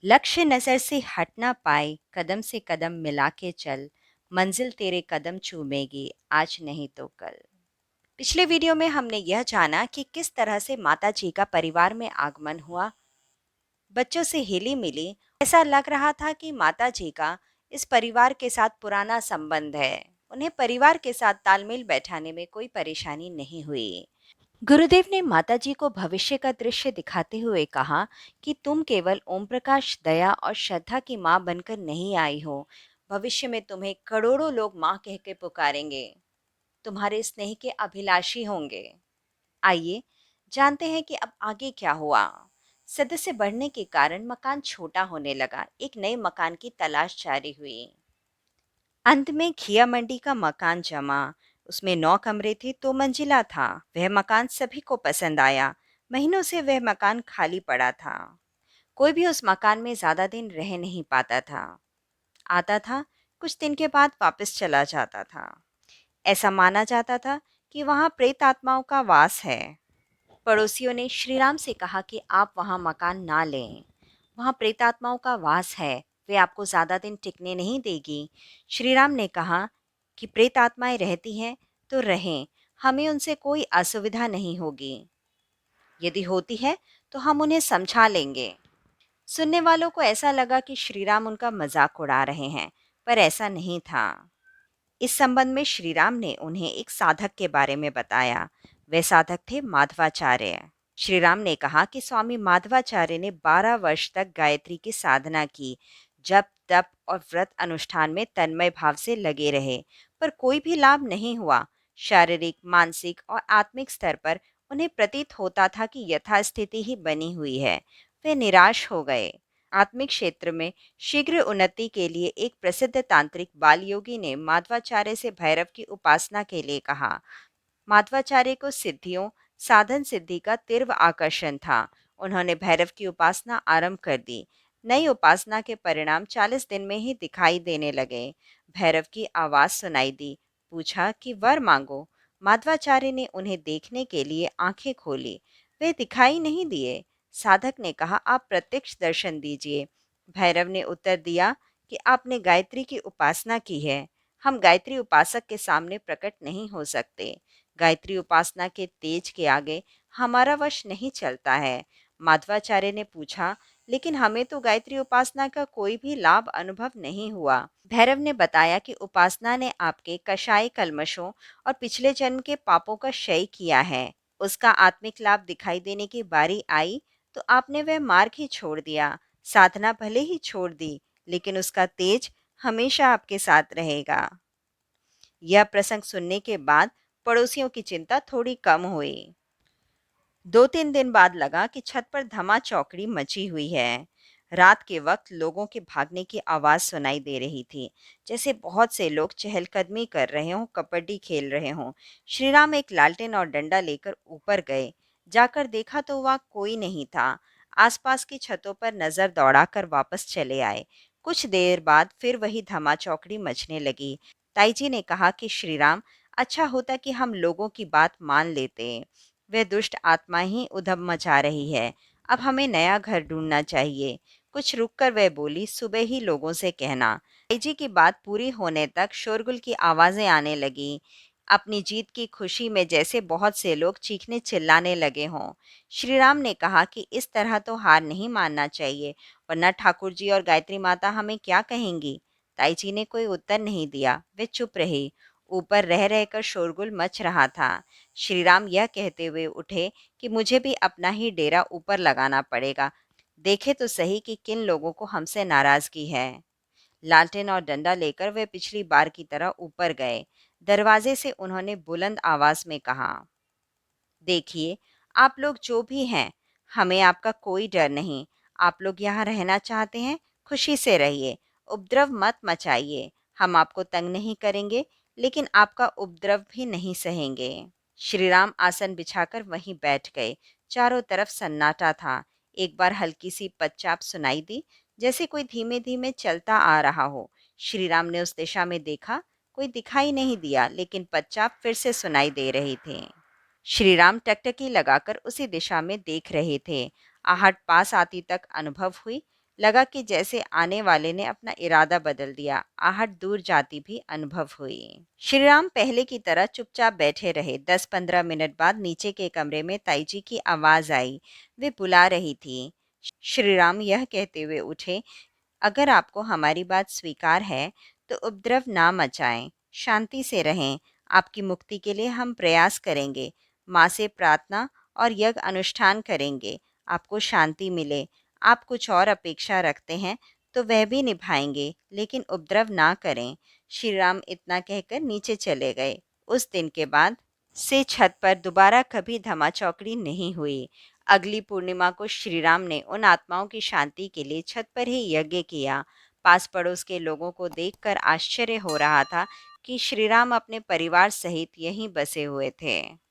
लक्ष्य नजर से हट ना पाए, कदम से कदम मिला के चल, मंजिल तेरे कदम चूमेगी, आज नहीं तो कल। पिछले वीडियो में हमने यह जाना कि किस तरह से माता जी का परिवार में आगमन हुआ। बच्चों से हिली मिली ऐसा लग रहा था कि माता जी का इस परिवार के साथ पुराना संबंध है। उन्हें परिवार के साथ तालमेल बैठाने में कोई परेशानी नहीं हुई। गुरुदेव ने माताजी को भविष्य का दृश्य दिखाते हुए कहा कि तुम केवल ओम प्रकाश, दया और श्रद्धा की माँ बनकर नहीं आई हो। भविष्य में तुम्हें करोड़ों लोग माँ कह के पुकारेंगे, तुम्हारे स्नेह के अभिलाषी होंगे। आइए जानते हैं कि अब आगे क्या हुआ। सदस्य बढ़ने के कारण मकान छोटा होने लगा। एक नए मकान की तलाश जारी हुई। अंत में खिया मंडी का मकान जमा। उसमें 9 कमरे थे, 2 मंजिला था। वह मकान सभी को पसंद आया। महीनों से वह मकान खाली पड़ा था। कोई भी उस मकान में ज्यादा दिन रह नहीं पाता था। आता था, कुछ दिन के बाद वापस चला जाता था। ऐसा माना जाता था कि वहां प्रेत आत्माओं का वास है। पड़ोसियों ने श्रीराम से कहा कि आप वहां मकान ना लें। वहां प्रेतात्माओं का वास है, वे आपको ज्यादा दिन टिकने नहीं देगी। श्रीराम ने कहा कि प्रेत आत्माएं रहती हैं तो रहें, हमें उनसे कोई असुविधा नहीं होगी। यदि होती है तो हम उन्हें समझा लेंगे। सुनने वालों को ऐसा लगा कि श्रीराम उनका मजाक उड़ा रहे हैं, पर ऐसा नहीं था। इस संबंध में श्रीराम ने उन्हें एक साधक के बारे में बताया। वे साधक थे माधवाचार्य। श्रीराम ने कहा कि स्वामी माधवाचार्य ने 12 वर्ष तक गायत्री की साधना की, जप तप और व्रत अनुष्ठान में तन्मय भाव से लगे रहे, पर कोई भी लाभ नहीं हुआ। शारीरिक, मानसिक और आत्मिक स्तर पर उन्हें प्रतीत होता था कि यथास्थिति ही बनी हुई है। वे निराश हो गए। आत्मिक क्षेत्र में शीघ्र उन्नति के लिए एक प्रसिद्ध तांत्रिक बाल योगी ने माधवाचार्य से भैरव की उपासना के लिए कहा। माधवाचार्य को सिद्धियों, साधन सिद्धि का तीव्र आकर्षण था। उन्होंने भैरव की उपासना आरंभ कर दी। नई उपासना के परिणाम 40 दिन में ही दिखाई देने लगे। भैरव की आवाज सुनाई दी। पूछा कि वर मांगो। माधवाचार्य ने उन्हें देखने के लिए आंखें खोली। वे दिखाई नहीं दिए। साधक ने कहा, आप प्रत्यक्ष दर्शन दीजिए। भैरव ने उत्तर दिया कि आपने गायत्री की उपासना की है, हम गायत्री उपासक के सामने प्रकट नहीं हो सकते। गायत्री उपासना के तेज के आगे हमारा वश नहीं चलता है। माधवाचार्य ने पूछा, लेकिन हमें तो गायत्री उपासना का कोई भी लाभ अनुभव नहीं हुआ। भैरव ने बताया कि उपासना ने आपके कषाय कल्मशों और पिछले जन्म के पापों का क्षय किया है। उसका आत्मिक लाभ दिखाई देने की बारी आई तो आपने वह मार्ग ही छोड़ दिया। साधना भले ही छोड़ दी, लेकिन उसका तेज हमेशा आपके साथ रहेगा। यह प्रसंग सुनने के बाद पड़ोसियों की चिंता थोड़ी कम हुई। 2-3 दिन बाद लगा कि छत पर धमा चौकड़ी मची हुई है। रात के वक्त लोगों के भागने की आवाज सुनाई दे रही थी, जैसे बहुत से लोग चहलकदमी कर रहे हों, कबड्डी खेल रहे हों। श्रीराम एक लालटेन और डंडा लेकर ऊपर गए। जाकर देखा तो वहाँ कोई नहीं था। आसपास की छतों पर नजर दौड़ाकर वापस चले आए। कुछ देर बाद फिर वही धमा चौकड़ी मचने लगी। ताईजी ने कहा कि श्रीराम, अच्छा होता कि हम लोगों की बात मान लेते। वह दुष्ट आत्मा ही उधम मचा रही है। अब हमें नया घर ढूंढना चाहिए। कुछ रुककर वह बोली, सुबह ही लोगों से कहना। ताईजी की बात पूरी होने तक शोरगुल की आवाजें आने लगी। अपनी जीत की खुशी में जैसे बहुत से लोग चीखने चिल्लाने लगे हों। श्रीराम ने कहा कि इस तरह तो हार नहीं मानना चाहिए, वरना ठाकुर जी और गायत्री माता हमें क्या कहेंगी। ताईजी ने कोई उत्तर नहीं दिया। वे चुप रही। ऊपर रह रहकर शोरगुल मच रहा था। श्रीराम यह कहते हुए उठे कि मुझे भी अपना ही डेरा ऊपर लगाना पड़ेगा। देखे तो सही कि किन लोगों को हमसे नाराजगी है। लालटेन और डंडा लेकर वे पिछली बार की तरह ऊपर गए। दरवाजे से उन्होंने बुलंद आवाज में कहा, देखिए, आप लोग जो भी हैं, हमें आपका कोई डर नहीं। आप लोग यहाँ रहना चाहते हैं, खुशी से रहिए, उपद्रव मत मचाइए। हम आपको तंग नहीं करेंगे, लेकिन आपका उपद्रव भी नहीं सहेंगे। श्रीराम आसन बिछाकर वहीं बैठ गए। चारों तरफ सन्नाटा था। एक बार हल्की सी पदचाप सुनाई दी, जैसे कोई धीमे धीमे चलता आ रहा हो। श्रीराम ने उस दिशा में देखा। कोई दिखाई नहीं दिया, लेकिन पदचाप फिर से सुनाई दे रहे थे। श्रीराम टकटकी लगाकर उसी दिशा में देख रहे थे। आहट पास आती तक अनुभव हुई, लगा कि जैसे आने वाले ने अपना इरादा बदल दिया। आहट दूर जाती भी अनुभव हुई। श्री राम पहले की तरह चुपचाप बैठे रहे। 10-15 मिनट बाद नीचे के कमरे में ताईजी की आवाज आई। वे बुला रही थी। श्री राम यह कहते हुए उठे, अगर आपको हमारी बात स्वीकार है तो उपद्रव ना मचाएं, शांति से रहें। आपकी मुक्ति के लिए हम प्रयास करेंगे। माँ से प्रार्थना और यज्ञ अनुष्ठान करेंगे। आपको शांति मिले। आप कुछ और अपेक्षा रखते हैं तो वह भी निभाएंगे, लेकिन उपद्रव ना करें। श्री राम इतना कहकर नीचे चले गए। उस दिन के बाद से छत पर दोबारा कभी धमाचौकड़ी नहीं हुई। अगली पूर्णिमा को श्री राम ने उन आत्माओं की शांति के लिए छत पर ही यज्ञ किया। पास पड़ोस के लोगों को देखकर आश्चर्य हो रहा था कि श्री राम अपने परिवार सहित यहीं बसे हुए थे।